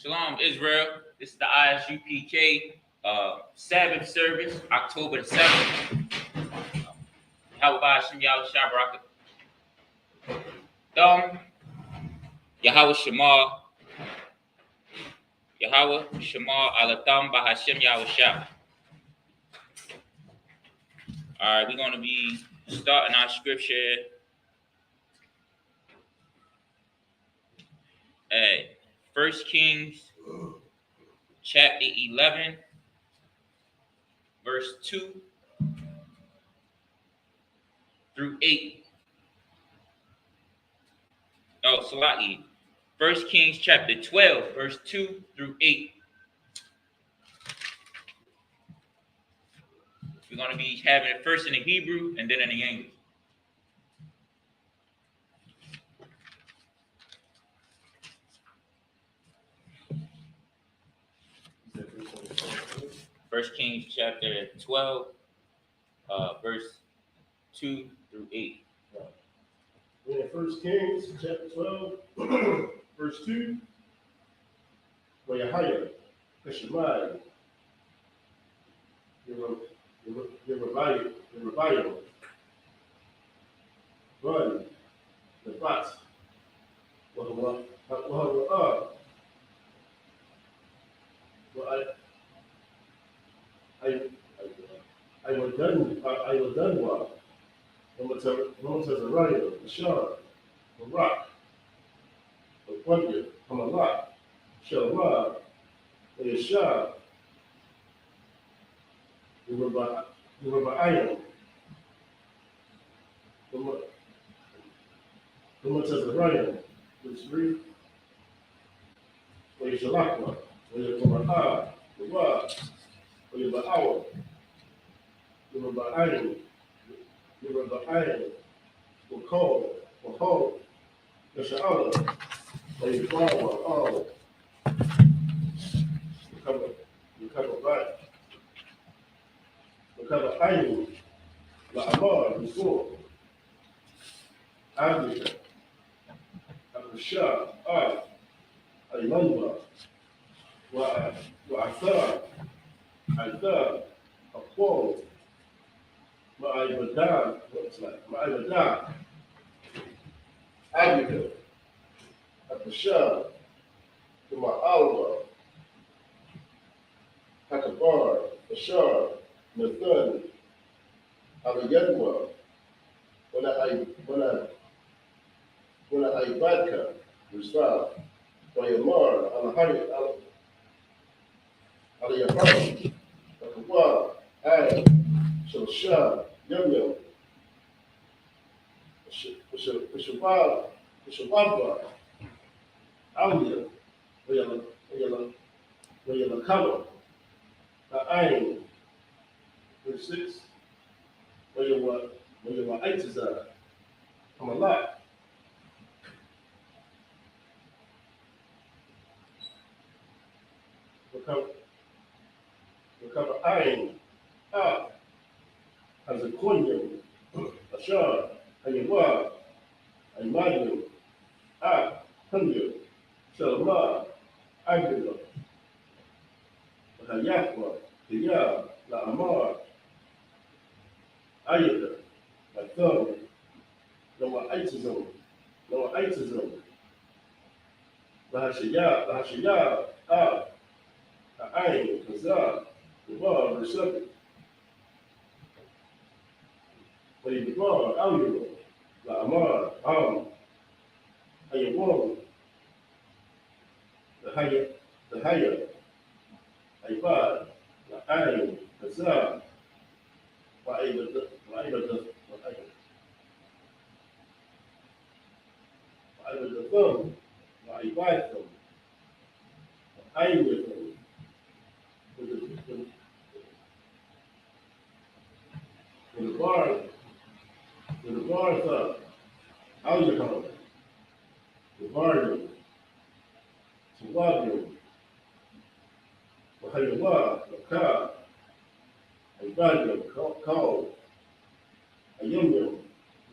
Shalom, Israel. This is the ISUPK Sabbath Service, October the 7th. Yahweh Hashem Yahweh Shabrak. Yahweh Shema. Yahweh Shema Alatham Bahashem Yahweh Shah. Alright, we're going to be starting our scripture at 1 Kings chapter 11, verse 2 through 8. No, Salaki. 1 Kings chapter 12, verse 2 through 8. We're going to be having it first in the Hebrew and then in the English. First Kings chapter 12, verse 2 through 8. In 1 Kings chapter 12, verse 2, Yahweh, Shemai, Yerubayim, Run, the Bat, I was done well. One says a rider, a shard, a rock, a bucket, a malak, shalma, a shard, Yerubayim. One says a rider, which read, where you shalakma, where you come a the word, where you ba'awa, Yerubayim, will call, the Sha'ala, where you follow, you cover back. Because Ainu, La Amar, before, Africa, Shah, Aymanda, wa Athar, Aqual, Ma'aybadan, what's that? Ma'aybadan, Africa, Shah, Ma'alwa, Hakabar, Bashar, Nathan, Abayadwa, when I Badka, Rizal, Bayamar, Aliyahar, Akawa, Ay, Shosha, Yum, Shababa, Alia, Wayalakama, Ayn, verse 6, where you were Aitazar, from a lot. Recover Ayn, as a Kunyum, a Shah, a Yawa, a Madu, Hunyu, Shalma, Agriba, Hayakwa, Hiya, La Amar, Ayada, my thumb, no itism, Lahashaya, Ayn, Kazar, the bar, the subject. But in the bar, Alura, La Amar, Ayabon, the Haya, Aibad, La Ayn, Kazar, the thumb, I buy them, I with them, with the bar thumb, how you come? The bar, to love you, how you love, the car, I buy them, call, a young,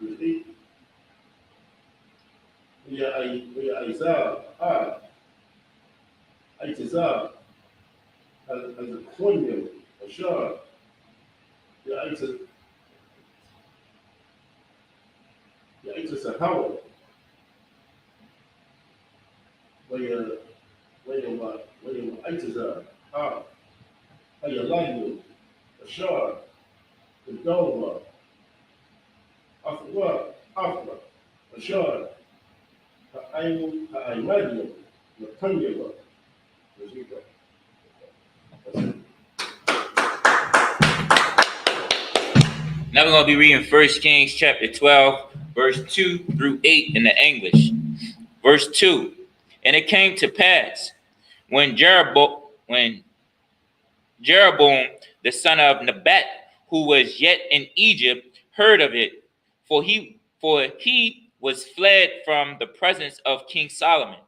with eat. We are Isaiah, Aitazar, as a Quinium, a Shar, the Aitas a Howard, where you Aitazar, how you like you, a Shar, the Doma, Afra, a Shar, I imagine, the Kanyaba, as you go. That's it. Now we're going to be reading 1 Kings chapter 12, verse 2 through 8 in the English. Verse 2. And it came to pass when Jeroboam, the son of Nebat, who was yet in Egypt, heard of it, for he was fled from the presence of King Solomon.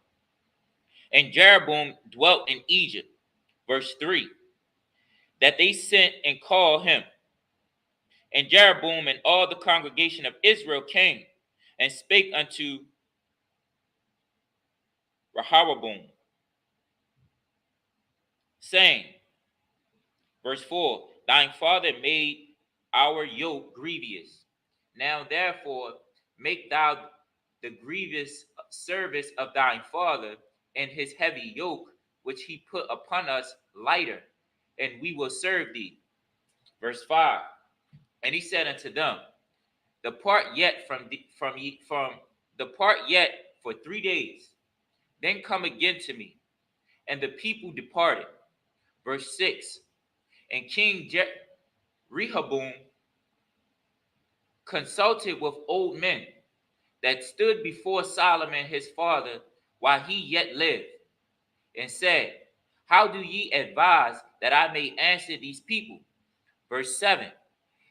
And Jeroboam dwelt in Egypt. Verse 3. That they sent and called him. And Jeroboam and all the congregation of Israel came and spake unto Rehoboam, saying, verse 4, thine father made our yoke grievous. Now therefore make thou the grievous service of thine father and his heavy yoke, which he put upon us, lighter, and we will serve thee. Verse 5, and he said unto them, depart yet depart yet for 3 days, then come again to me. And the people departed. Verse 6, and King Rehoboam consulted with old men that stood before Solomon his father while he yet lived, and said, how do ye advise that I may answer these people? Verse 7,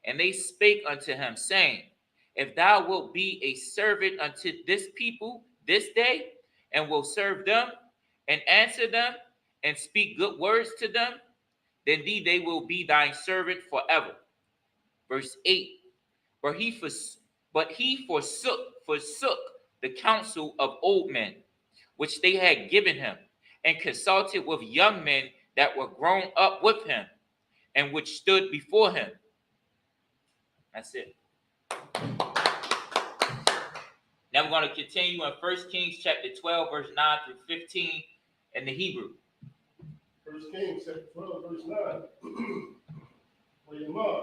and they spake unto him, saying, if thou wilt be a servant unto this people this day, and will serve them, and answer them, and speak good words to them, then they will be thine servant forever. Verse 8, but he forsook the counsel of old men, which they had given him, and consulted with young men that were grown up with him, and which stood before him. That's it. Now we're going to continue in 1 Kings chapter 12, verse 9 through 15 in the Hebrew. 1 Kings chapter 12, verse 9. Wayamar,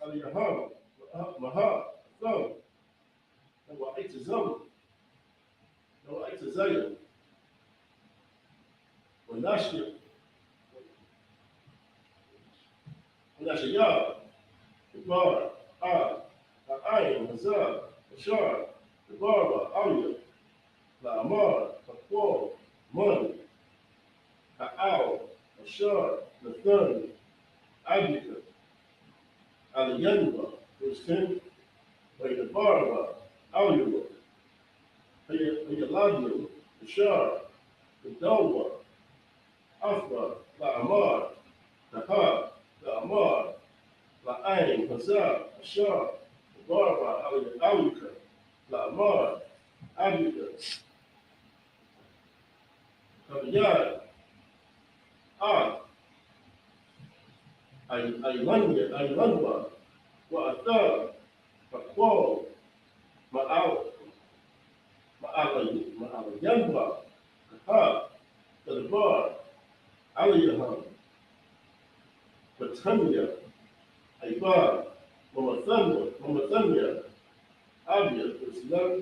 Aliyaham, Maha, Thumb, and Waitazum, and Waitazayim, Wanashia, Wanashiyah, Bar, Ayin, Hazar, Ashar, Barba, Aliyah, La'amar, Pakwal, Mon, Ha'al, Ashar, Nathan, Abika, Aliyanba, verse 10, Barba, Aliyah, Hayaladu, Ashar, Dalwa, Afra, La'amar, Tahar, La'amar, La'ain, Hazar, Ashar, Barba, Alika, La'amar, Abika, Kabiyad, Aylanwa, Wa'athar, Pakwal, Ma'alayanwa, Kahar, Tadbar, Aliyaham, Batanya, Aibar, Mamathanya, Abia, Islam,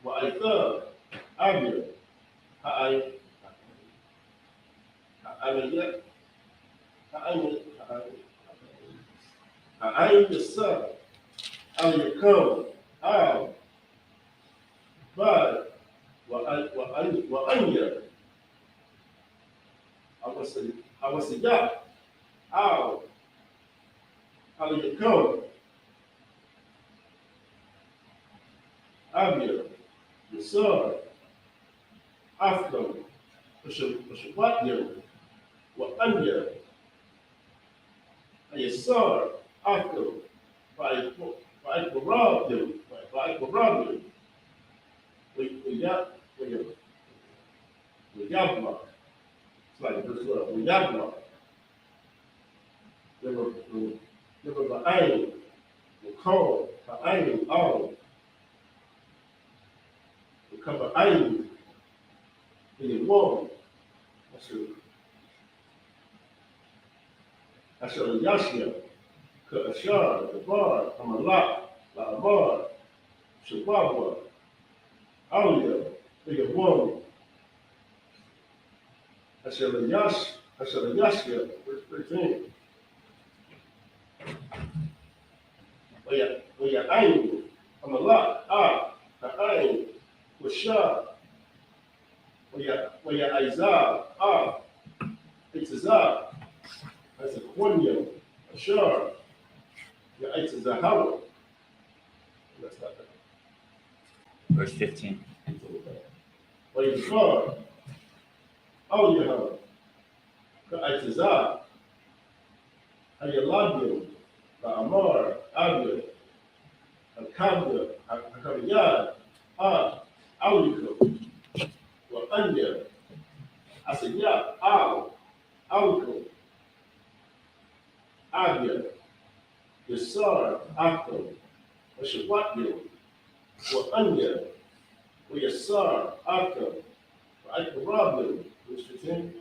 Wa'athar, Abia, Ha'ayin Yasa, Aliyakam, Al, Bad, Wa'anya, Awasaya, Al, Aliyakam, Abia, Yasar, Afghan, Washabatya, Wa'anya, Ayasar, Afghan, Like the rob them. Like the rob them. We got we got block. It's like this we got block. There was an iron, the cold, the iron, all. The cover iron in the wall. I said, Yashia, Kashar, the bar, I'm a lot, la bar, Shababa, Alia, the woman. I said, Yashia, verse 13. Where ayn, I'm a lot, the ayn, Washar, where Isaiah, it's Azar, that's a Quenya, Ashar, it's a Zahara. That's not that. Verse 15. Where Zar, Alia, it's Azar, Ayaladio, the Amar, Abia, Akabia, Akabiyad, Aliko, Anya, Asaya, Aliko, Abia, Yasar, Akko, Ashawatio, Anya, Yasar, Akko, Akarabio, verse 15,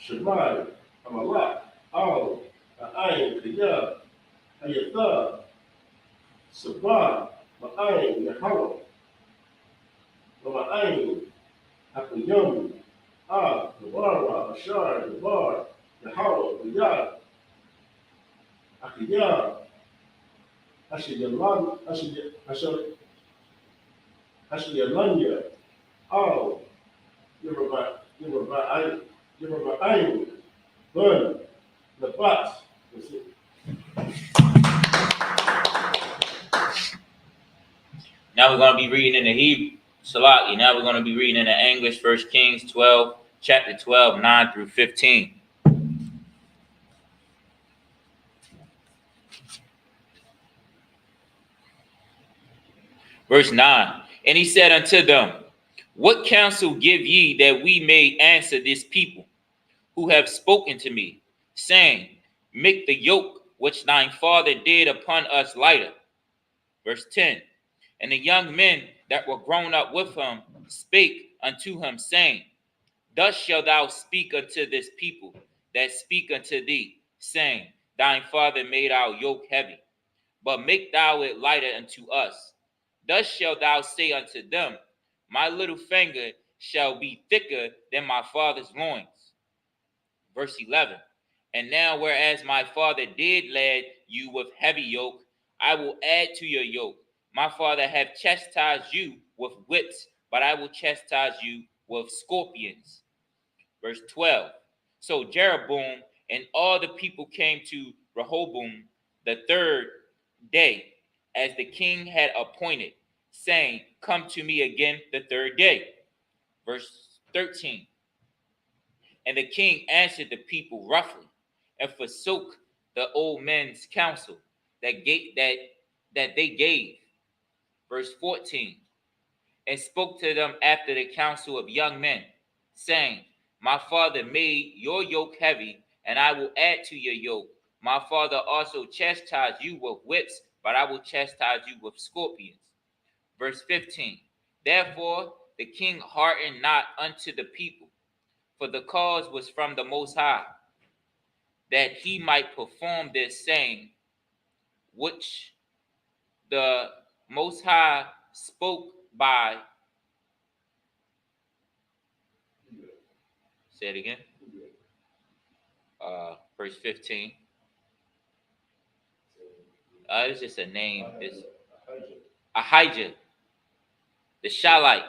Shemai, Amalak, Al, Ayin, Kiyah, Ayatha, Sabah, Ma'ayin, Yahweh, Ma'ayin, Akuyum, Navarra, Ashar, Navar, Yahweh, Yah, Akiyah, Ashiyalan, Ashiyalanya, Al, Yeruba'ayin, Bun, Nabat, Now we're going to be reading in the Hebrew. Salaki. Now we're going to be reading in the English, 1 Kings 12, chapter 12, 9 through 15. Verse 9. And he said unto them, what counsel give ye that we may answer this people who have spoken to me, saying, make the yoke which thine father did upon us lighter? Verse 10. And the young men that were grown up with him spake unto him, saying, thus shalt thou speak unto this people that speak unto thee, saying, thine father made our yoke heavy, but make thou it lighter unto us. Thus shalt thou say unto them, my little finger shall be thicker than my father's loins. Verse 11. And now whereas my father did lad you with heavy yoke, I will add to your yoke. My father hath chastised you with whips, but I will chastise you with scorpions. Verse 12. So Jeroboam and all the people came to Rehoboam the third day, as the king had appointed, saying, come to me again the third day. Verse 13. And the king answered the people roughly, and forsook the old men's counsel that they gave. Verse 14. And spoke to them after the counsel of young men, saying, my father made your yoke heavy, and I will add to your yoke. My father also chastised you with whips, but I will chastise you with scorpions. Verse 15. Therefore the king hearkened not unto the people, for the cause was from the Most High, that he might perform this saying, which the Most High spoke by. Say it again. Verse 15. It's just a name. It's Ahijah, the Shalite,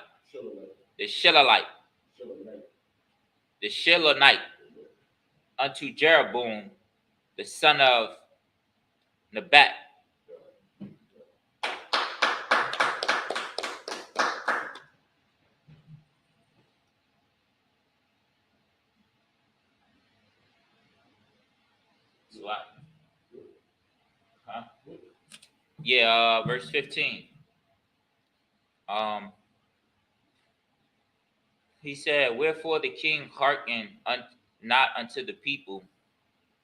the Shilalite, the Shilonite, unto Jeroboam, the son of Nebat. Yeah, verse 15. Um, he said, "Wherefore the king hearkened not unto the people,"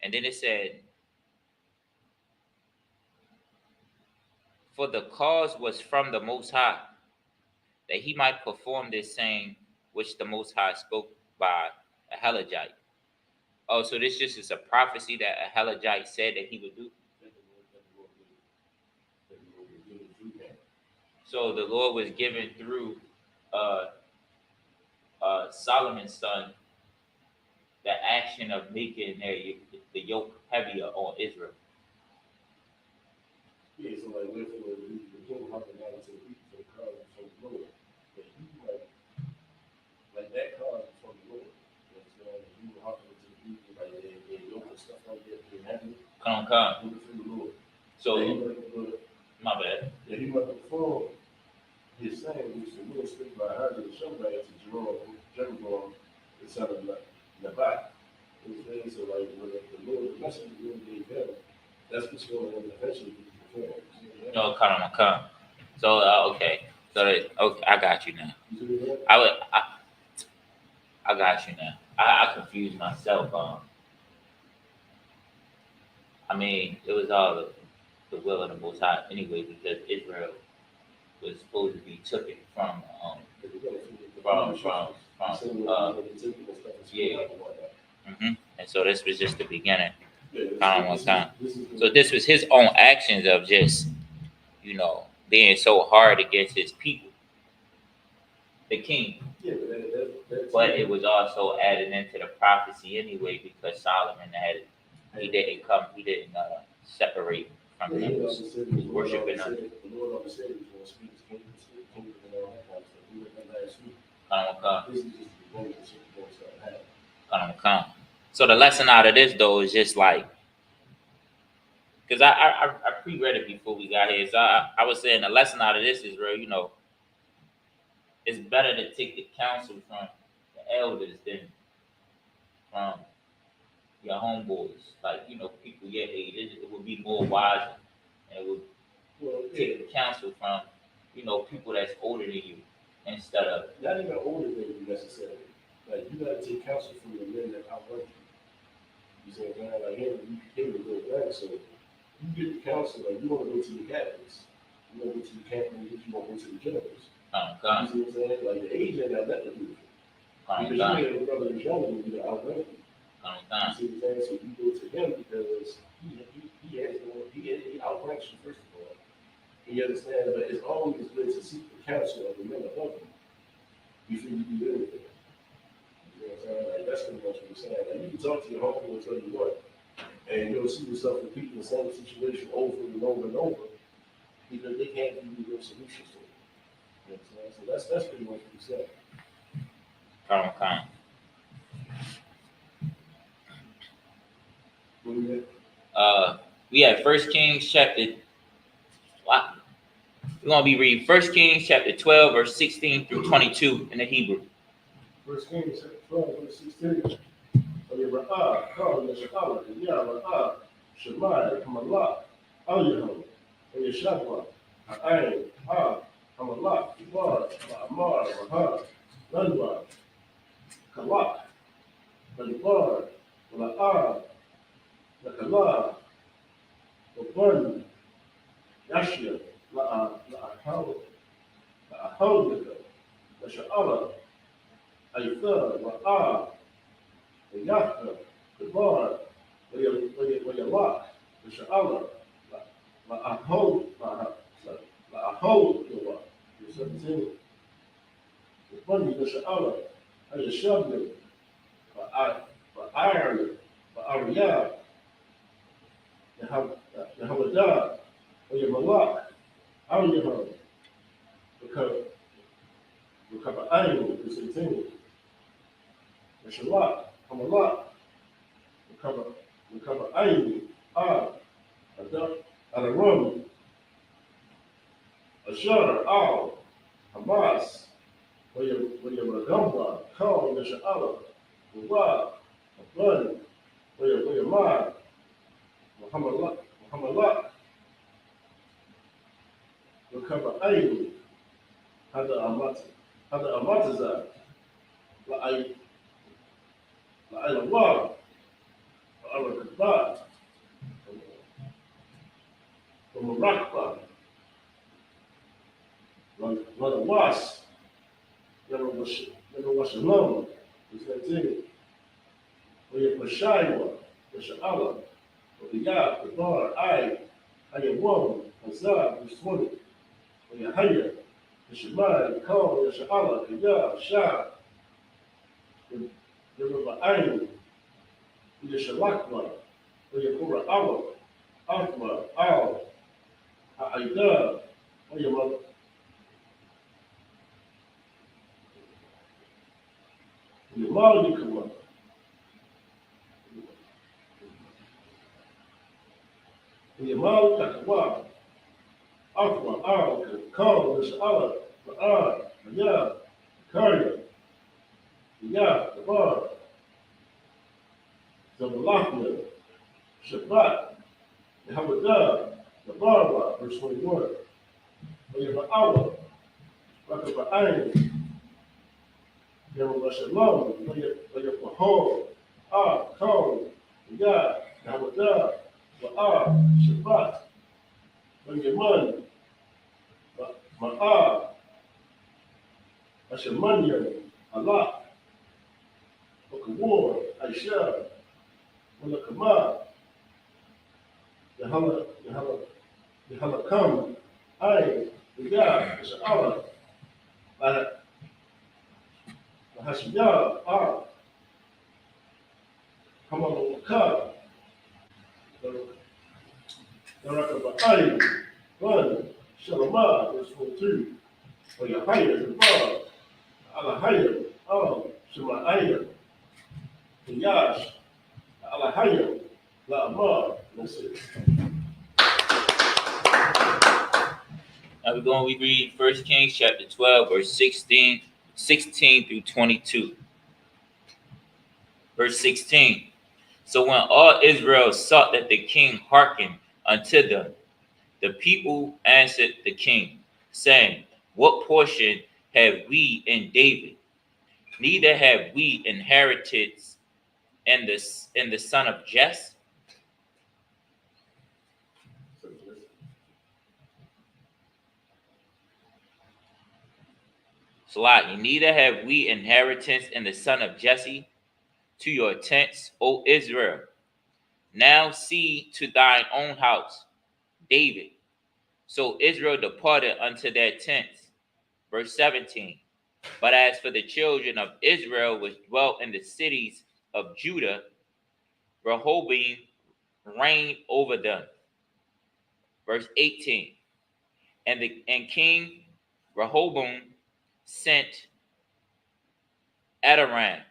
and then it said, "For the cause was from the Most High, that he might perform this saying which the Most High spoke by a Helagite." Oh, so this just is a prophecy that a Helagite said that he would do. So the Lord was given through uh, Solomon's son the action of making the yoke heavier on Israel. Yeah, so like wherefore the king hearkened not unto the people for the cause from the Lord. But you like that cause from the Lord. You know what I'm saying? You were hearkening to the people like they yoke and stuff like that, they happy. Come. Do it for the Lord. So that he might, my bad. that he might perform his saying which the Lord spake by her to show back to Jeroboam, the son of Nebat. So like when the Lord, the message the Lord gave him, that's what's going to eventually be performed. No, come. So okay, okay, I got you now. You see that? I got you now. I confused myself. I mean, it was all the will of the Most High anyway, because Israel was supposed to be taken from yeah. And so this was just the beginning. So this was his own actions of just being so hard against his people, the king. But it was also added into the prophecy anyway, because Solomon he didn't separate from them. He was worshiping them. Come. So the lesson out of this though is just like, because I pre-read it before we got here. So I was saying the lesson out of this is real, it's better to take the counsel from the elders than from your homeboys. Like, people your age. It would be more wiser, and it would take the counsel from, people that's older than you instead of not even older than you necessarily. Like you gotta take counsel from the men that outrank you. You say, man, like him a little better. So you get the counsel, like you want to go to the captains. You want to go to the captains, you want to go to the generals. You see what I'm saying? Like the age ain't got nothing to do with it. Because you have a brother who's younger than you that outrank you. You see what I'm saying? So you go to him because he outranks you first of all. You understand? But it's always good to seek the counsel of the men above you before you do anything. You know what I'm saying? Like that's pretty much what I'm saying. Like you can talk to your homie and tell you what, and you'll see yourself repeating the same situation over and over and over because they can't give you real solutions to it. You know what I'm saying? So that's pretty much what you said. Come. We have First Kings chapter. We're gonna be reading First Kings chapter 12, verse 16 through 22 in the Hebrew. First Kings chapter 12, verse 16. Ra'ah, call Yeshua, Yah, Ra'ah, Shemai, Hamalak, Al-Yahum, Yeshua, Ha'ain, Ha, Hamalak, Bar, Ma'amar, Raha, Landwa, Kalak, Balibar, La'ah, La'kala, La'bun, Yashia, La'ahau, La'sha'ala, Aitha, Ra'ah, Yahda, the bar, where you lock, the sha'ala, I hold, I hold the lock. You're 17. The funny, the sha'ala, how you shove them, for iron, for ariyah, the hamadah, or your malak, how you home, because iron is 18. The shalak, hamalak, recover aini, a rum, a shutter, Hamas, where you Ragamba, call the Sha'ala, Mubarak, a bun, where you Mad, Muhammad, Recover Ainu, Hada Amataza, La Ailawa, La Alakaba, from a rock run a wash, never wash alone. It's that thing. When you put Shaiwa, the Sha'ala, or the Yah, the Bar, Haya Wam, Hazab, verse 20. When you Haya, the Shemai, the Kal, the Sha'ala, the Yah, Shah, the River Ainu, the Shalakma, when you Kura Awa, Akma, Al, Ha'aida, when you Mali Kuma, when you Mali Kakawa, Akma, Al, Kal, the Sha'ala, the Yah, Karya, the Yah, the Bar, the Malachna, Shabbat, the Hamadah, the Barba, verse 21. When you have Awa, Rakaba Ayin, you have Shalom, when you have Hol, Kal, Yah, the Hamadah, Shabbat, when you Man, Ma'ah, Hashemanyan, Allah, Wakawar, Aisha, Malakama, Yahalakam, Ayin, the Yah, the Sha'ala, Hashiyah, Hamalokah, the Rakaba'ayin, Run, Shalamah, verse 42, or Yahaya, the Bar, Alahaya, Shemaiah, the Yash, Alahaya, La'amah, that's it. Now we're going to read 1 Kings chapter 12, verse 16 through 22. Verse 16. So when all Israel saw that the king hearkened unto them, the people answered the king, saying, what portion have we in David? Neither have we inheritance in the son of Jesse. Salaki, neither have we inheritance in the son of Jesse. To your tents, O Israel. Now see to thine own house, David. So Israel departed unto their tents. Verse 17. But as for the children of Israel which dwelt in the cities of Judah, Rehoboam reigned over them. Verse 18. And King Rehoboam sent Adoram,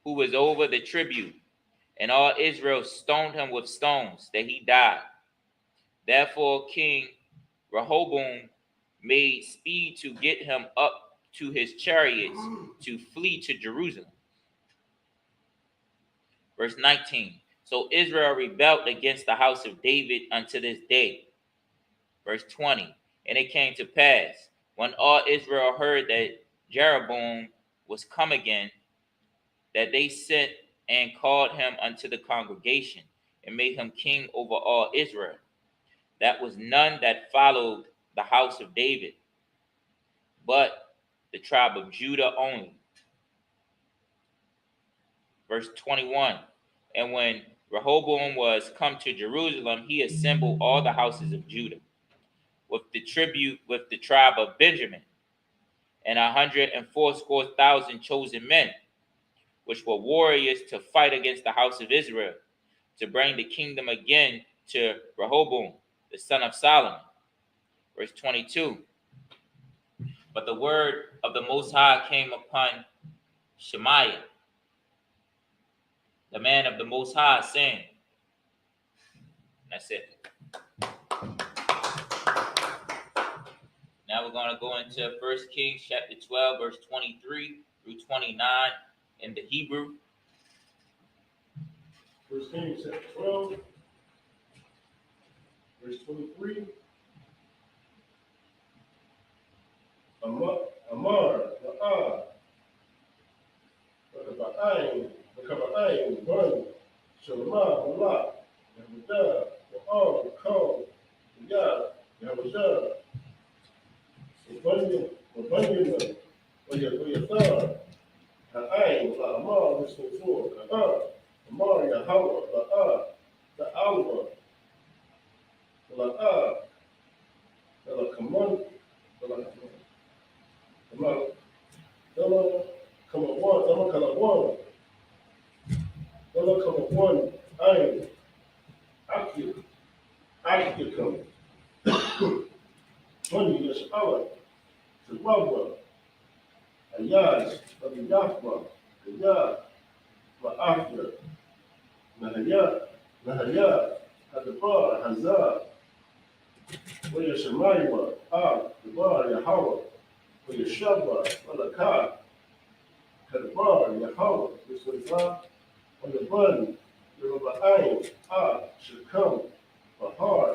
who was over the tribute, and all Israel stoned him with stones, that he died. Therefore King Rehoboam made speed to get him up to his chariots to flee to Jerusalem. Verse 19. So Israel rebelled against the house of David unto this day. Verse 20. And it came to pass, when all Israel heard that Jeroboam was come again, that they sent and called him unto the congregation, and made him king over all Israel. That was none that followed the house of David, but the tribe of Judah only. Verse 21. And when Rehoboam was come to Jerusalem, he assembled all the houses of Judah, with the tribute, with the tribe of Benjamin, and 180,000 chosen men, which were warriors to fight against the house of Israel, to bring the kingdom again to Rehoboam, the son of Solomon. Verse 22. But the word of the Most High came upon Shemaiah, the man of the Most High, saying, that's it. Now we're going to go into 1 Kings chapter 12, verse 23 through 29 in the Hebrew. 1 Kings chapter 12, verse 23 Amar, Ma'ah, Bakaba'ain, Bun, Shalma, Malak, Yahudah, Wa'al, Kal, Yah, Yahudah, Wabanyana, Wayathar, Ha'ain, La'amar, Mr. Ka'ah, Amar, Yahweh, La'ah, Ta'alwa, La'ah, La'akaman, La'akaman, Dama Kamawan, Dama Kalawan, Dama Kamawan, Ain, Akil, Akikam, Money, Yash'ala, Zimbabwe, Ayaz, Abiyahma, Gaya, Ma'afya, Nahaya, Hadabar, Hazar, Waya Shemaywa, Dabar, Yahweh, Waya Shabba, Malakah, Kadabar, Yahweh, Yisrael, Waya Bun, Yeruba'ain, Shekam, Bahar,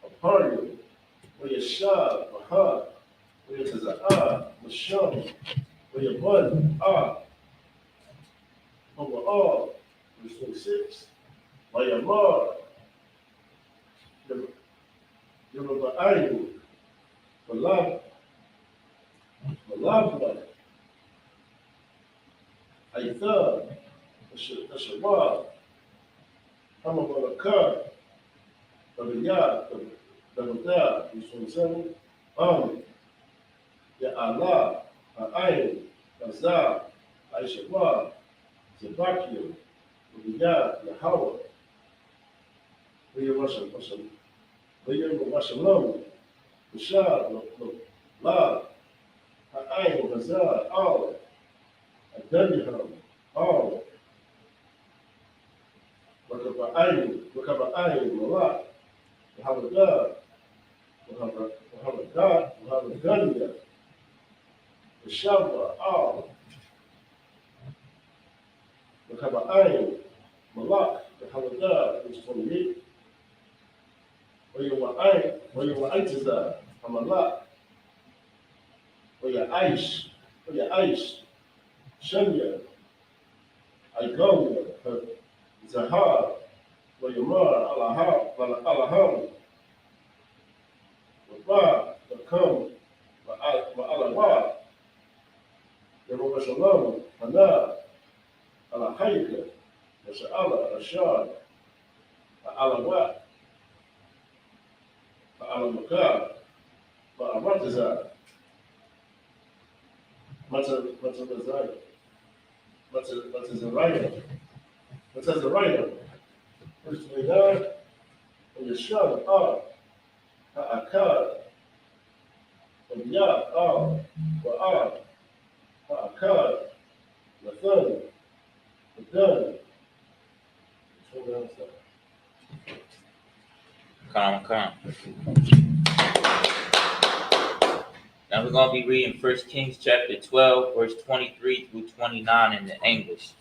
Aparim, Wayashab, Bahar, Wayataza'ah, Masham, Wayabun, Overall, verse 26, Wayamar, Yeruba'ain, Malabla, Aithab, Ashabah, Hamabalakar, Babiyah, Dabadah, verse 27, Ya Allah, Ha'ain, Azar, Aishabah, Zebakiel, Babiyah, Yahweh, Washalom, Bashar, La, Ha'ain, Hazar, Al, Adoniham, Al, Wakaba'ain, Malak, Muhammadah, Muhammadaniya, Shabba, Al, Wakaba'ain, Malak, Muhammadah, verse 28, Wayawa'aitiza, Hamalak, Waya'aish, Shanya, Igonia, Zahar, Wayamar, Alaham, Wabah, Bakam, Ma'alawa, Yehovah Shalom, Hana, Alahaika, Masha'ala, Rashad, Alawat, Alamakar, Ma'amataza, Matazariah, verse 29, and Yeshua, Ha'akar, and Yah, Ba'ar, Ha'akar, Nathan, Nadan, Come. Now we're going to be reading 1 Kings chapter 12, verse 23 through 29 in the English.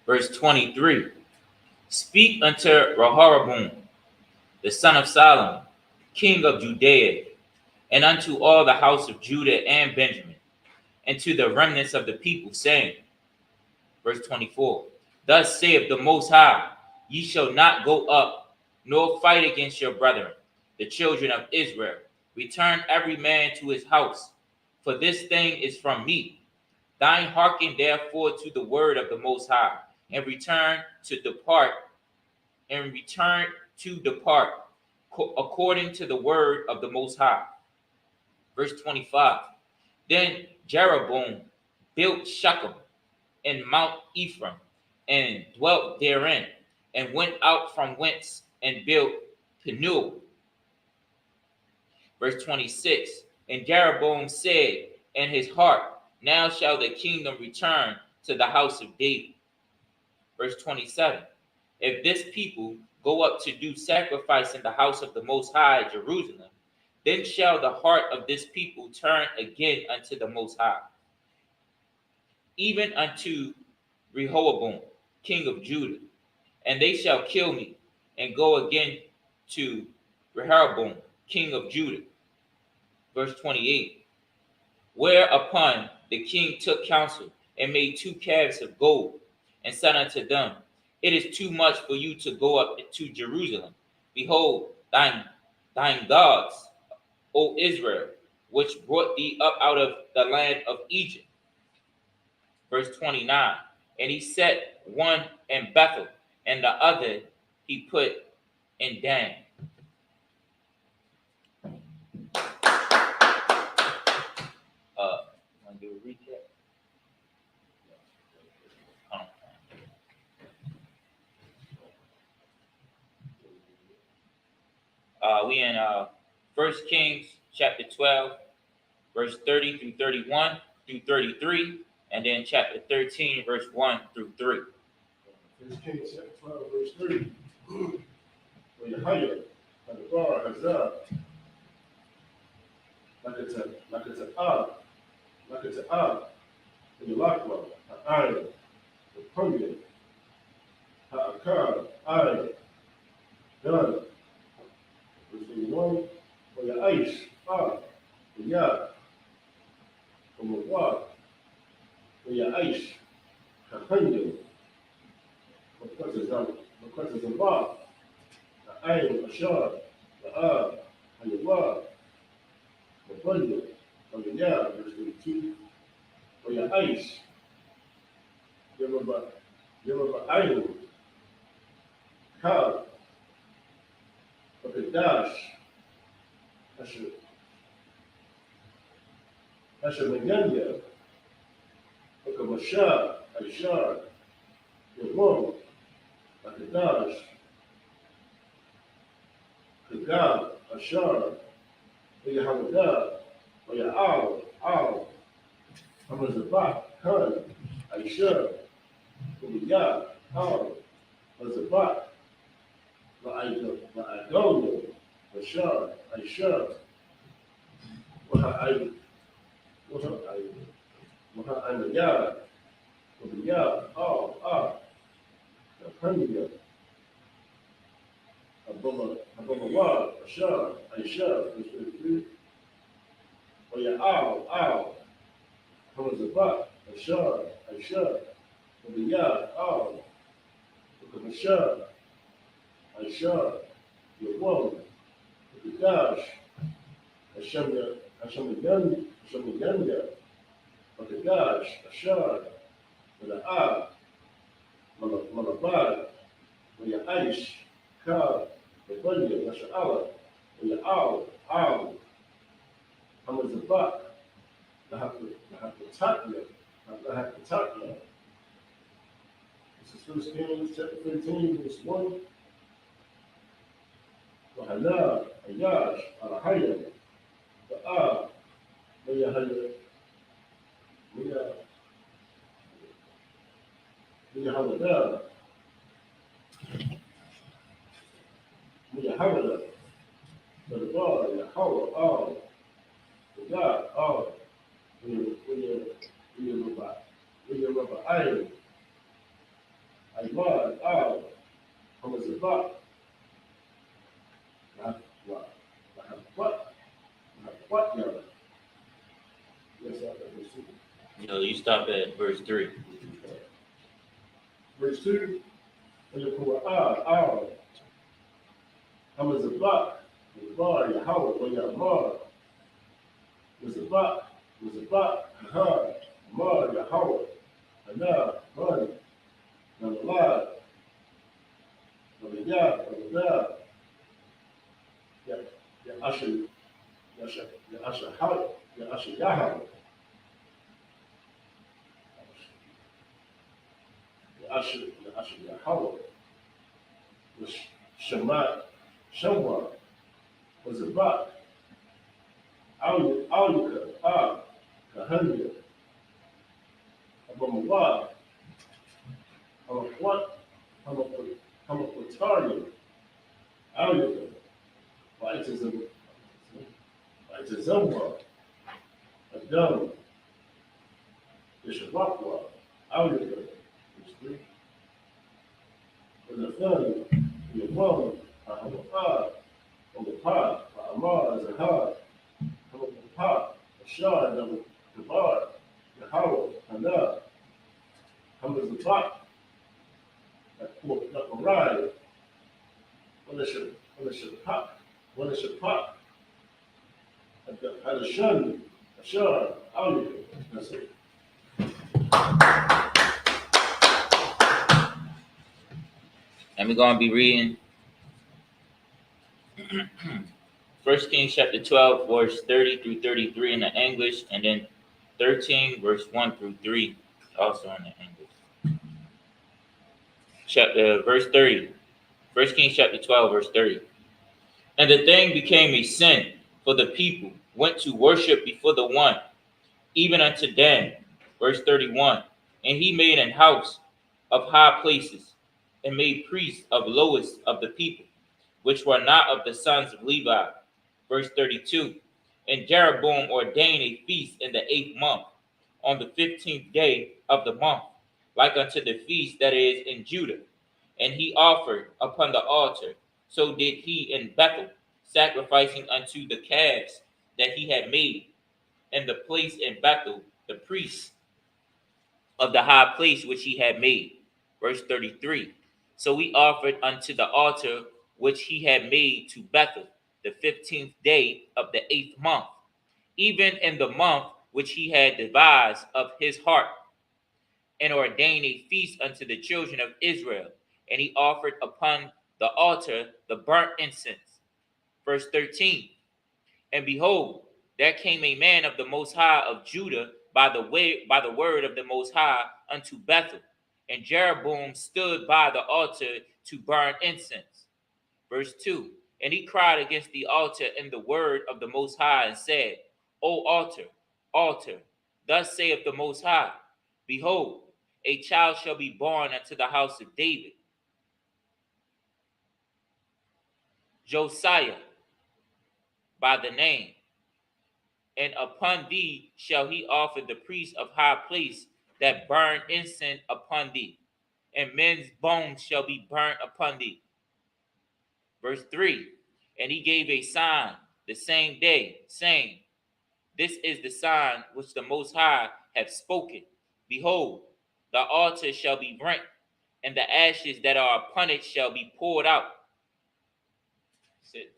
Verse 23. Speak unto Rehoboam, the son of Solomon, king of Judea, and unto all the house of Judah and Benjamin, and to the remnants of the people, saying, verse 24, Thus saith the Most High, ye shall not go up, nor fight against your brethren, the children of Israel. Return every man to his house, for this thing is from me. Thine hearken therefore to the word of the Most High, and return to depart according to the word of the Most High. Verse 25. Then Jeroboam built Shechem in Mount Ephraim, and dwelt therein, and went out from whence and built Penuel. Verse 26. And Jeroboam said in his heart, Now shall the kingdom return to the house of David. Verse 27. If this people go up to do sacrifice in the house of the Most High at Jerusalem, then shall the heart of this people turn again unto the Most High, even unto Rehoboam, king of Judah, and they shall kill me, and go again to Rehoboam, king of Judah. Verse 28. Whereupon the king took counsel and made 2 calves of gold, and said unto them, It is too much for you to go up to Jerusalem. Behold, thine gods, O Israel, which brought thee up out of the land of Egypt. Verse 29. And he set one in Bethel, and the other he put in Dan. Want to do a recap? We in 1 Kings chapter 12, verse 30 through 31 through 33, and then chapter 13, verse 1 through 3. 1 Kings chapter 12, verse 30. When you hire, like a bar, hazard, like it's an odd, when you lock one, an iron, a pumpkin, a car, iron, done. Verse 31. When you ice, the yard, from a water, when you ice, a hundred, because it's a bar, the iron, a shard, the and the water, the bundle, from the yard, verse 32. When you ice, give them a iron, car, but the dash, that's a maganda, like a mashar, a shard, your woman, like a dash, the god, a shard, or you have a god, or your owl, I'm a zabat, hun, a shard, or the yard, owl, a zabat, but I don't know, a shard, a shard, I'm a yard, or the yard, a hundred, above a wall, a shard, verse 33. Or your owl, comes a buck, a shard, or the yard, look at the shard, your woman, the gosh, a shamaganda, or the gosh, a shard, or the malabad, or your ice, car, the bunyan, that's your owl, or your owl, comes a buck, I have to talk now. This is 1 Kings chapter 15, verse 1. وهلا عياش على حيا مية هلا مية هلا مية هلا بالبار يا حول ودا ويا ربع عين أيمان خمس البار what yellow? Yes, You stop at verse 3. Verse 2, when you pull how was a buck? The bar, your house, when you're mar, was a buck, mar, your house, and now, money, and a lot, and the yard, and the dad, yeah, usher, how, yeah, usher, Yahweh. Usher Yahweh was Shemwa was a buck. Aulika, Kahanya, Abamawa, Hamakotari, Aulika, Vaitazamwa, Adam, Ishabakwa, Aulika, with a family, your mom, on the pot, Amar is a hard, on the pot, a shard, the bar, the hollow, Hana, Hana the pot, a ride, when it should pop, when it should pop, at a shun, a shard, out. That's it. And we're going to be reading 1 Kings chapter 12, verse 30 through 33 in the English, and then 13, verse 1 through 3, also in the English. Verse 30. 1 Kings chapter 12, verse 30. And the thing became a sin, for the people went to worship before the one, even unto Dan. Verse 31. And he made an house of high places, and made priests of lowest of the people, which were not of the sons of Levi. Verse 32. And Jeroboam ordained a feast in the 8th month, on the 15th day of the month, like unto the feast that is in Judah. And he offered upon the altar. So did he in Bethel, sacrificing unto the calves that he had made. And the place in Bethel, the priests of the high place which he had made. Verse 33. So he offered unto the altar which he had made to Bethel, the 15th day of the 8th month, even in the month which he had devised of his heart, and ordained a feast unto the children of Israel. And he offered upon the altar the burnt incense. Verse 13. And behold, there came a man of the Most High of Judah by the word of the Most High unto Bethel, and Jeroboam stood by the altar to burn incense. Verse 2. And he cried against the altar in the word of the Most High, and said, O altar, altar, thus saith the Most High, behold, a child shall be born unto the house of David, Josiah by the name. And upon thee shall he offer the priest of high place that burn incense upon thee, and men's bones shall be burnt upon thee. Verse 3. And he gave a sign the same day, saying, This is the sign which the Most High hath spoken. Behold, the altar shall be rent, and the ashes that are upon it shall be poured out. Sit.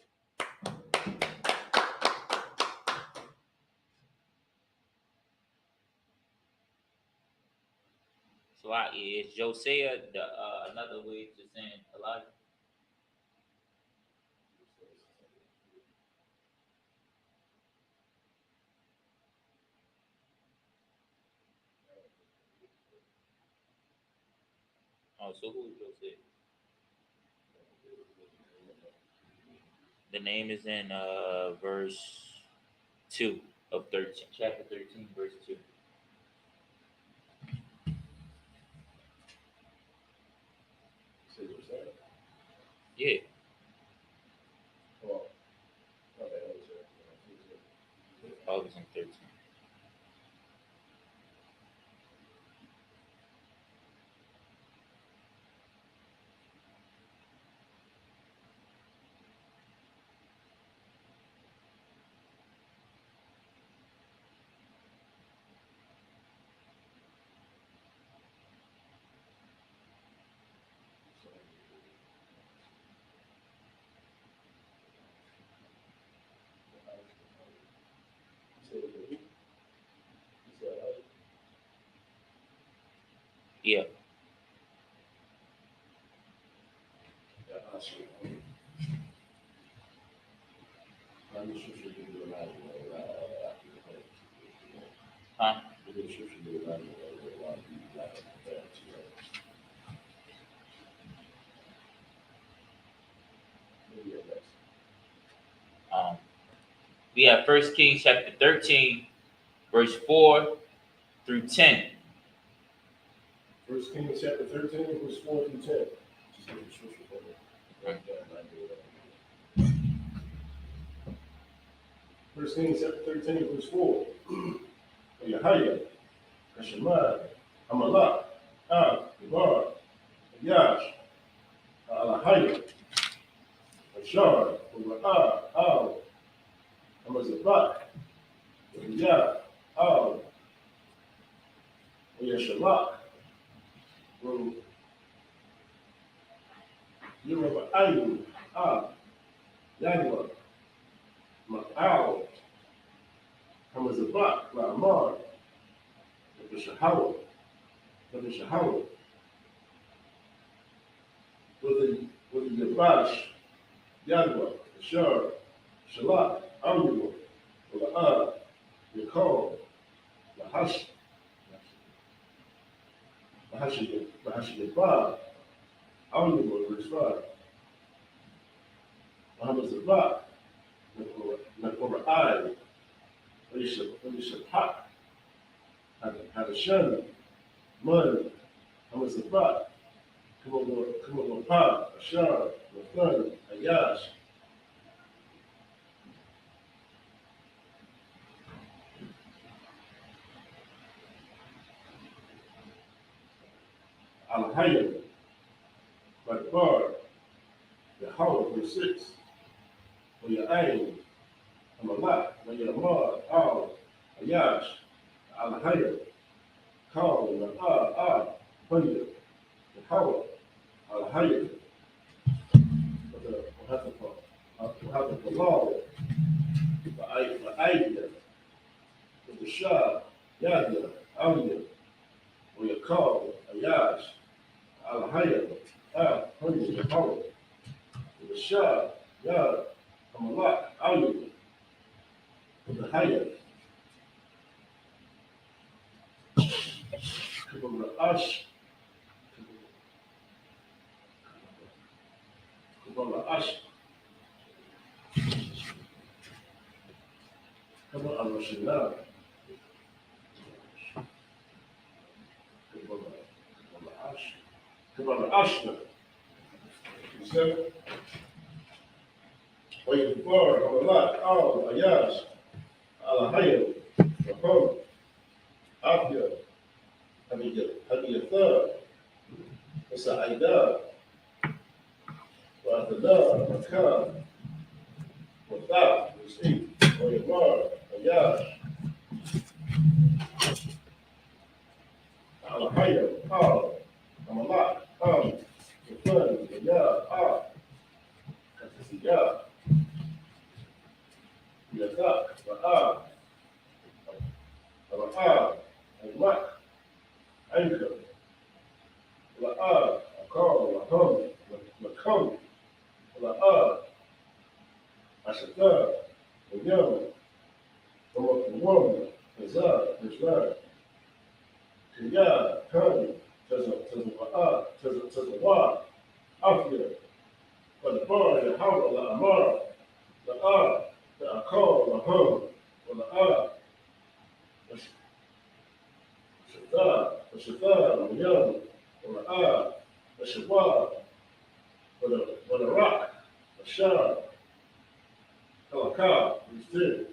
So is Josiah another way to saying Elijah? Oh, so who is Josiah? The name is in verse 2 of 13, chapter 13, verse 2. Yeah. August and 13. Yeah. Huh? Um, we have 1 Kings chapter 13, verse 4 through 10. 1 Kings chapter 13, verse 4 through 10. First Kings chapter 13, verse 4. Yahaya, Hashemai, Amalak, Gabar, Yash, Alahaya, Shar, Al, Hamazabak, Ya, Al, Yashalak, Yoruba Ayu, Yagwa, Ma'al, Hamazabak, La'amar, Shahawa, with the Yabash, Yagwa, Shar, Shalak, Ayu, La'a, Yakov, Lahash, Lahashiyabah, Ayu, Rishva, Hamazabak, Nakorai, Lishapak, Hadashan, Mud, Hamazabak, Kumalopa, Ashar, Lathan, Ayash, Alhayim, Bakbar, Yahweh, verse 6, for your aim, Amalak, Yamar, Al, Ayash, Alhayim, Kal, Panya, Yahweh, Alhayim, وهذا الضلال فأيديا والشاب ياديا أوليا ويقال أياش على هيا هني يحول والشاب يا الله أوليا والهيا كبر أش كبر الرشيدان كبر أشنا ويكبر الله أو أياش على هيا وهم عافية هدي الثار وسعيدان وأتدار مكان وطاع وسيم ويمار وياش على حيا أملاك وفن ويا كتسيا يثاق رآ الماء عنك رآ أقام وهم مكان رآ أشتاء ويوم ومقوم تزار رجلان كيا كان تزوار أفيا فالبار يحول الأمار لآ لأقام وهم ولآ وشتاء ويوم ولآ وشوار والعراق والشام كالكا يستين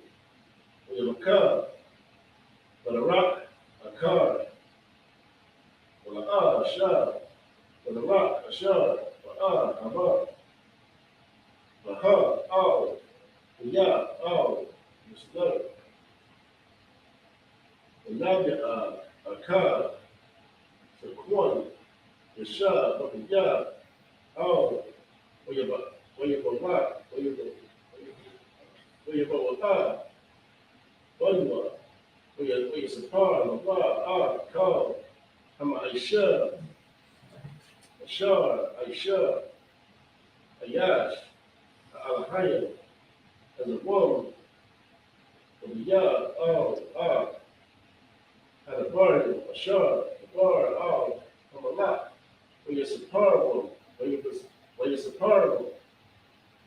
ويمكا والعراق الكار والآ الشام والعراق الشام والآ أمار وها أو ويا أو مصدر والنابع الكار الكون الشام واليا أو ويبقى ضلمة ويسبحان الله كار أما عيشاء الشار عيشاء عياش على حي الزبون والياء هذا بار الشار بار أما لا ويسبحان ويسبحان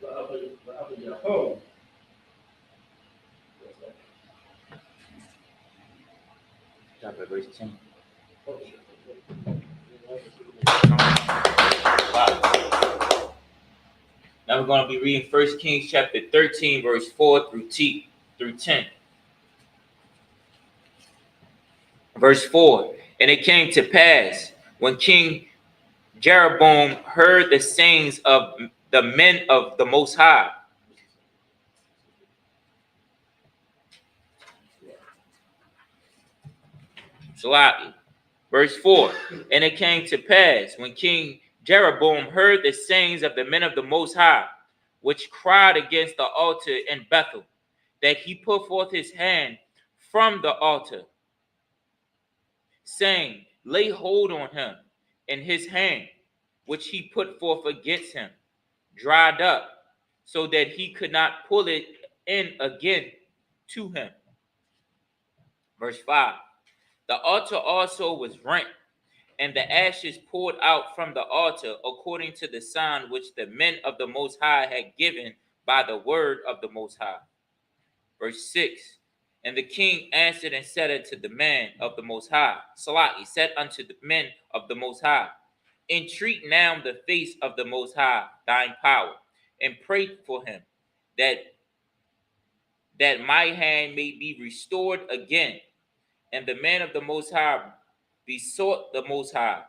لأبي يحوم Chapter verse 10. Now we're going to be reading 1 Kings chapter 13, verse 4 through 10. Verse 4. And it came to pass when King Jeroboam heard the sayings of the men of the Most High. Salaki. Verse 4. And it came to pass, when King Jeroboam heard the sayings of the men of the Most High, which cried against the altar in Bethel, that he put forth his hand from the altar, saying, lay hold on him. And his hand, which he put forth against him, dried up, so that he could not pull it in again to him. Verse 5. The altar also was rent, and the ashes poured out from the altar, according to the sign which the men of the Most High had given by the word of the Most High. Verse 6. And the king answered and said unto the man of the Most High, Salaki said unto the men of the Most High, entreat now the face of the Most High, thine power, and pray for him, that my hand may be restored again. And the man of the Most High besought the Most High,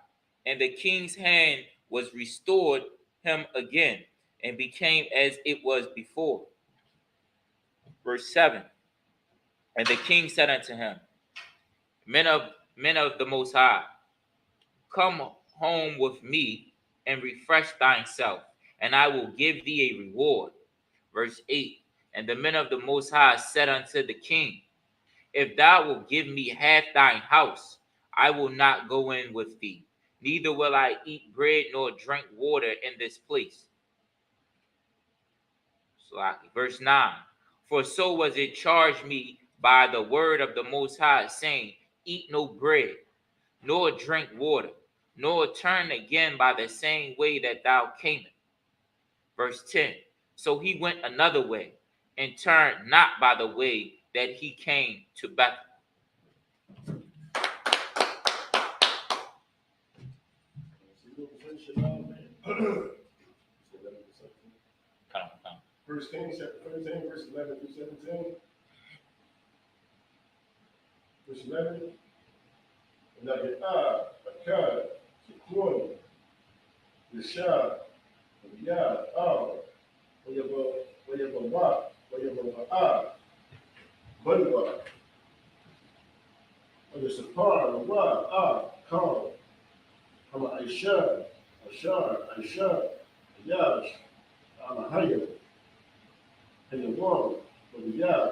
and the king's hand was restored him again, and became as it was before. Verse 7. And the king said unto him, Men of the Most High, come home with me and refresh thyself, and I will give thee a reward. Verse 8. And the men of the Most High said unto the king, if thou wilt give me half thine house, I will not go in with thee, neither will I eat bread nor drink water in this place. Verse 9. For so was it charged me by the word of the Most High, saying, eat no bread, nor drink water, nor turn again by the same way that thou camest. Verse 10. So he went another way, and turned not by the way that he came to Bethel. First Kings chapter 13, verse 11 through 17. Verse 11. Nagah, Akkad, Shikuni, Yashab, Yad, Wayabawah, Wayabawah, Bunwa, Wayasapar, Lawa, Kam, Hama Aisha, Ashar, Yash, Alahayim, Hayawam, Wayab,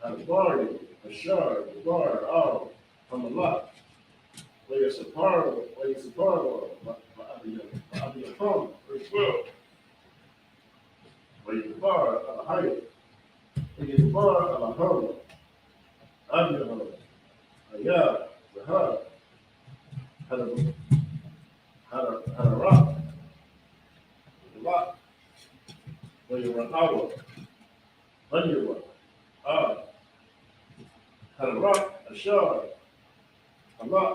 Hadabari, Ashar, Bar, Hamalak, Wayasapar, Ma'abiyaham, verse 12. Wayabar, Alahayim, Wayabar, Alaham, Abiyaham, Ayah, Zahar, Hadarak, Lot, Wayarahawa, Hanyara, Hadarak, Ashar, Allah,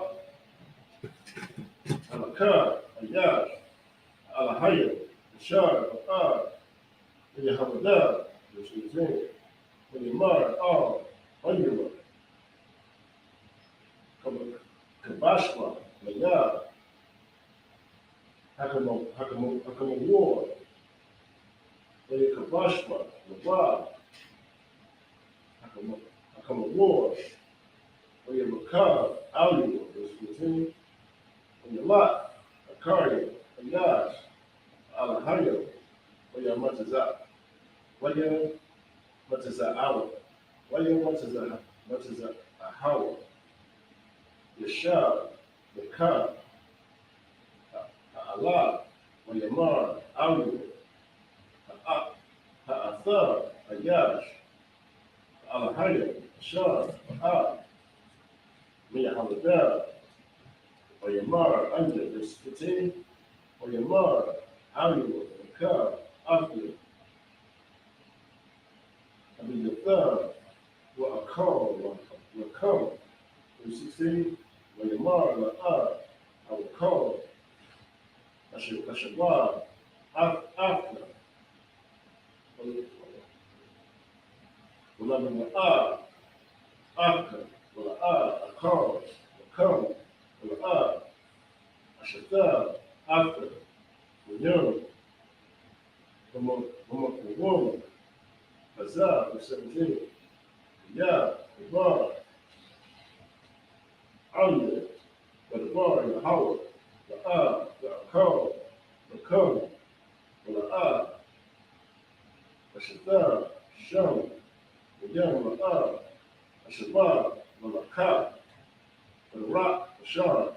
Alakar, Ayash, Alahayim, Ashar, Yahamada, verse 18. Wayamar, Hanyara, Kabashma, Mayah, Hakama War, Waya Kabashma, Labah, Hakama War, Waya Makar, Aliwa, verse 14. Waya Lot, Akari, Ayash, Alahayim, Waya Matazah, Waya Matazah Awa, Waya Matazah Ahawa, Yashab, Yakar, Allah, Wayamar, Alu, Ha'athar, Ayash, Alahayim, Ashar, Miyahamadar, Wayamar, Under, verse 15, Wayamar, Alu, Yakar, Afi, Abiyathar, Wakam, verse 16, Wayamar, La'ar, I will call Ashabah, after, Wala'a, after, Wala'a, Akar, Wakam, Wala'a, Ashatar, after, 17. Yeah, the bar. Alia, the bar, the Howard, the Akal, the Come, the Ashita, Sham, the Yam, the Shabbat, the Ka, the Rock, the Shah,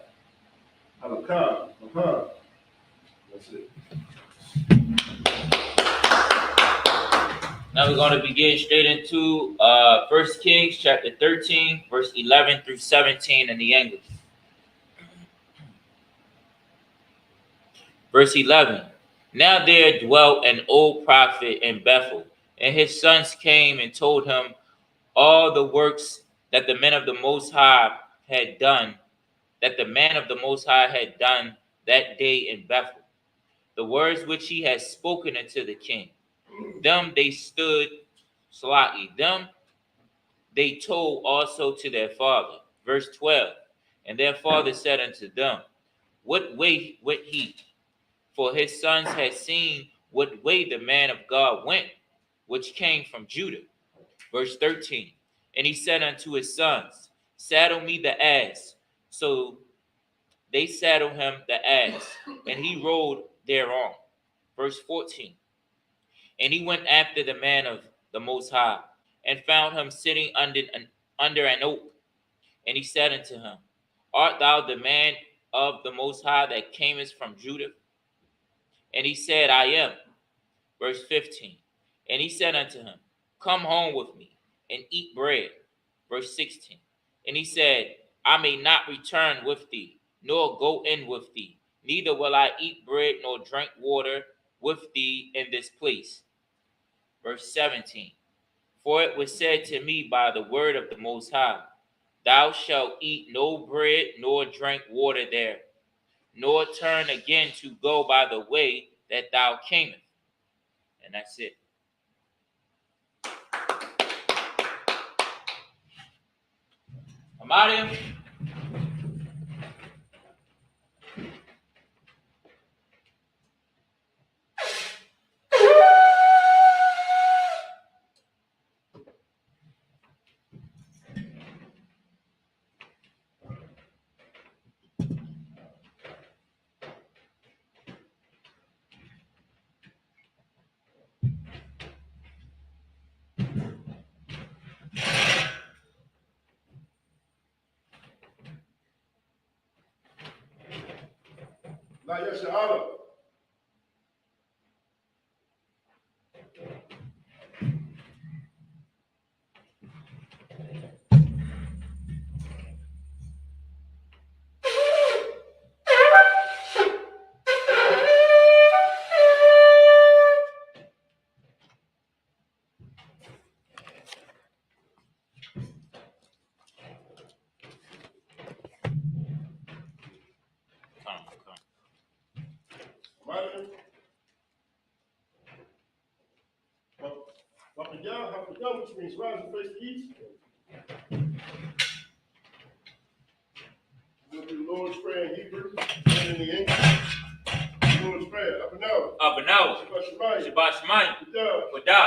Alaka, the Ha. That's it. Now we're going to begin straight into 1 Kings chapter 13, verse 11 through 17 in the English. Verse 11. Now there dwelt an old prophet in Bethel, and his sons came and told him all the works that the men of the Most High had done, that the man of the Most High had done that day in Bethel, the words which he had spoken unto the king. Them they stood slightly. Them they told also to their father. Verse 12. And their father said unto them, what way went he? For his sons had seen what way the man of God went, which came from Judah. Verse 13. And he said unto his sons, saddle me the ass. So they saddled him the ass, and he rode thereon. Verse 14. And he went after the man of the Most High, and found him sitting under an oak. And he said unto him, art thou the man of the Most High that camest from Judah? And he said, I am. Verse 15. And he said unto him, come home with me, and eat bread. Verse 16. And he said, I may not return with thee, nor go in with thee, neither will I eat bread nor drink water with thee in this place. Verse 17. For it was said to me by the word of the Most High, thou shalt eat no bread nor drink water there, nor turn again to go by the way that thou camest. And that's it. Amadia. La Yashahara. Which means rise and face the east. We'll do the Lord's Prayer in Hebrew and in the English. The Lord's Prayer, up and out. Up and out. Shabbat Shemayim. Kodah.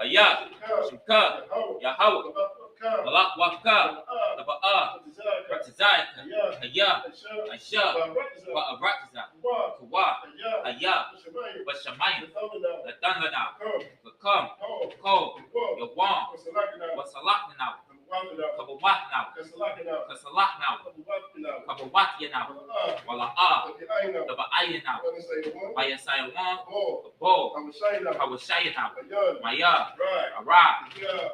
Ayah. Shimka. Yahweh. Malak Waka. Laba'ah. Ratazayaka. Ayah. Aisha. Wa'aratazah. Kawah. Ayah. Bashamayim. Latangana. Lakam. Ko. Yawam. Wasalaknanaw. Kabawatnaw. Kasalaknaw. Kabawatiyanaw. Wala'ah. Laba'ayanaw. Bayasayawan. Bo. Kawashayanaw. Maya. Ara.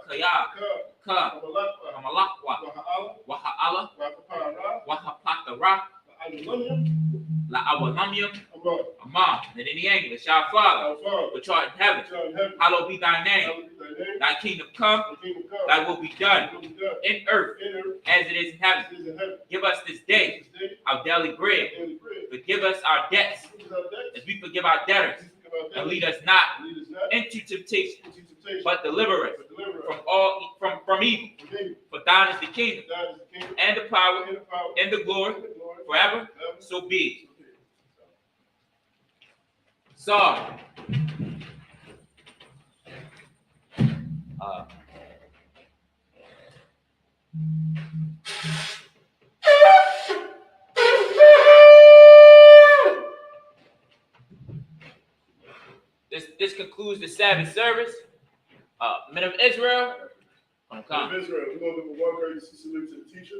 Kaya. Ka. Kamalakwa. Waha'ala. Wahapatara. La'awalamyam. Ama. And in the English, our Father, which art in heaven, hallowed be thy name. Thy kingdom come, thy will be done in earth as it is in heaven. Give us this day our daily bread. Forgive us our debts as we forgive our debtors. And lead us not into temptation, but deliver us from evil. For thine is the kingdom, and the power, and the glory, forever. So be it. Sorry. This concludes the Sabbath service. Men of Israel, Men of Israel, we're going to give a one courtesy salute to the teacher.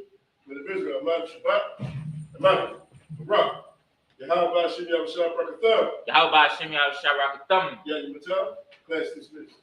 Men of Israel, Amad Shabbat, Amad, Barak, Yahweh Shem Yahushua Barakatham. Yahweh Shem Yahushua Barakatham. Yeah, you can tell. Class dismissed.